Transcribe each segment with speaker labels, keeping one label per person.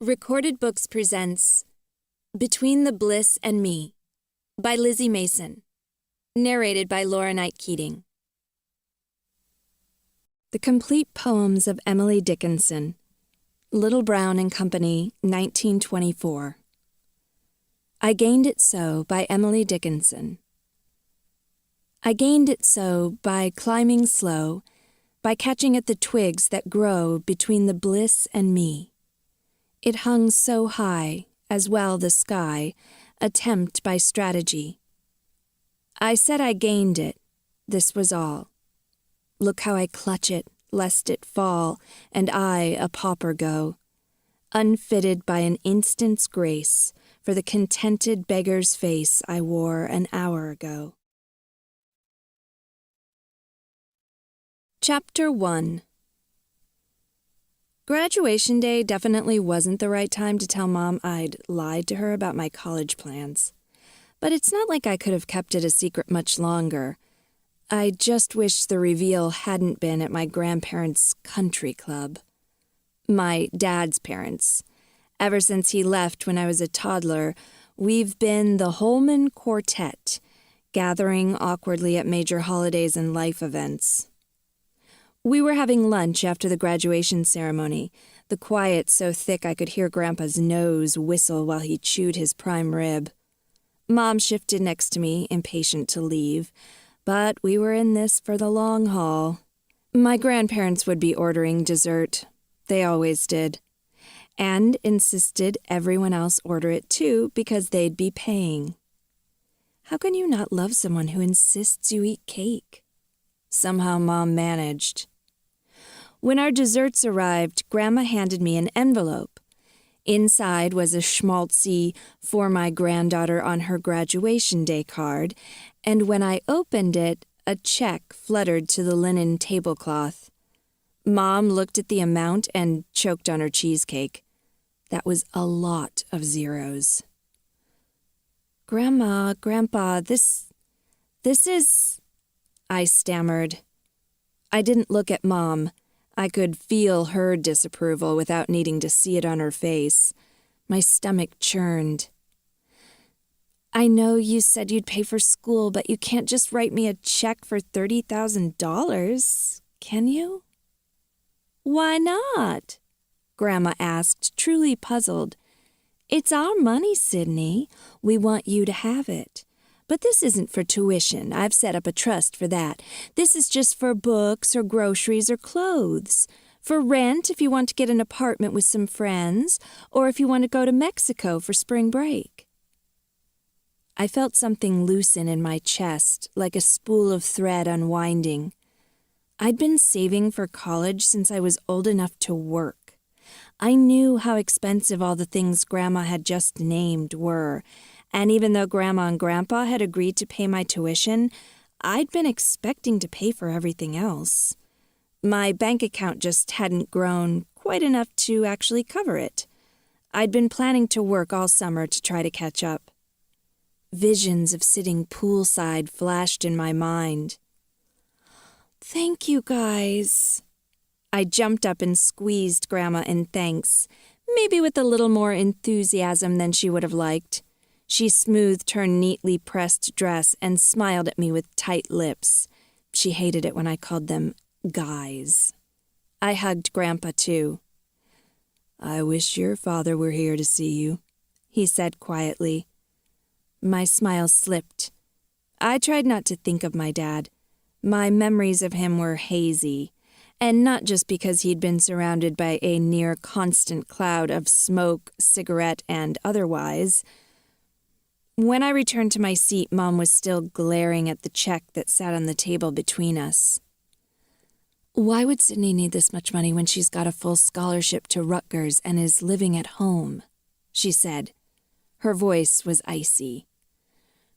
Speaker 1: Recorded Books presents Between the Bliss and Me by Lizzy Mason. Narrated by Laura Knight Keating. The Complete Poems of Emily Dickinson. Little Brown and Company, 1924. I Gained It So by Emily Dickinson. I gained it so by climbing slow, by catching at the twigs that grow between the bliss and me. It hung so high, as well the sky, attempt by strategy. I said I gained it, this was all. Look how I clutch it, lest it fall, and I a pauper go, unfitted by an instant's grace for the contented beggar's face I wore an hour ago. Chapter 1. Graduation day definitely wasn't the right time to tell Mom I'd lied to her about my college plans. But it's not like I could have kept it a secret much longer. I just wished the reveal hadn't been at my grandparents' country club. My dad's parents. Ever since he left when I was a toddler, we've been the Holman Quartet, gathering awkwardly at major holidays and life events. We were having lunch after the graduation ceremony, the quiet so thick I could hear Grandpa's nose whistle while he chewed his prime rib. Mom shifted next to me, impatient to leave, but we were in this for the long haul. My grandparents would be ordering dessert. They always did. And insisted everyone else order it too because they'd be paying. How can you not love someone who insists you eat cake? Somehow Mom managed. When our desserts arrived, Grandma handed me an envelope. Inside was a schmaltzy "for my granddaughter on her graduation day" card, and when I opened it, a check fluttered to the linen tablecloth. Mom looked at the amount and choked on her cheesecake. That was a lot of zeros. "Grandma, Grandpa, this is..." I stammered. I didn't look at Mom. I could feel her disapproval without needing to see it on her face. My stomach churned. "I know you said you'd pay for school, but you can't just write me a check for $30,000, can you?" "Why not?" Grandma asked, truly puzzled. "It's our money, Sydney. We want you to have it. But this isn't for tuition. I've set up a trust for that. This is just for books or groceries or clothes. For rent if you want to get an apartment with some friends, or if you want to go to Mexico for spring break." I felt something loosen in my chest, like a spool of thread unwinding. I'd been saving for college since I was old enough to work. I knew how expensive all the things Grandma had just named were, and even though Grandma and Grandpa had agreed to pay my tuition, I'd been expecting to pay for everything else. My bank account just hadn't grown quite enough to actually cover it. I'd been planning to work all summer to try to catch up. Visions of sitting poolside flashed in my mind. "Thank you, guys." I jumped up and squeezed Grandma in thanks, maybe with a little more enthusiasm than she would have liked. She smoothed her neatly pressed dress and smiled at me with tight lips. She hated it when I called them guys. I hugged Grandpa, too. "I wish your father were here to see you," he said quietly. My smile slipped. I tried not to think of my dad. My memories of him were hazy, and not just because he'd been surrounded by a near-constant cloud of smoke, cigarette, and otherwise. When I returned to my seat, Mom was still glaring at the check that sat on the table between us. "Why would Sydney need this much money when she's got a full scholarship to Rutgers and is living at home?" she said. Her voice was icy.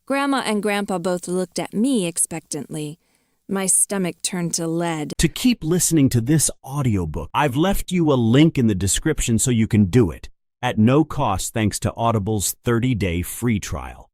Speaker 1: Grandma and Grandpa both looked at me expectantly. My stomach turned to lead.
Speaker 2: To keep listening to this audiobook, I've left you a link in the description so you can do it, at no cost thanks to Audible's 30-day free trial.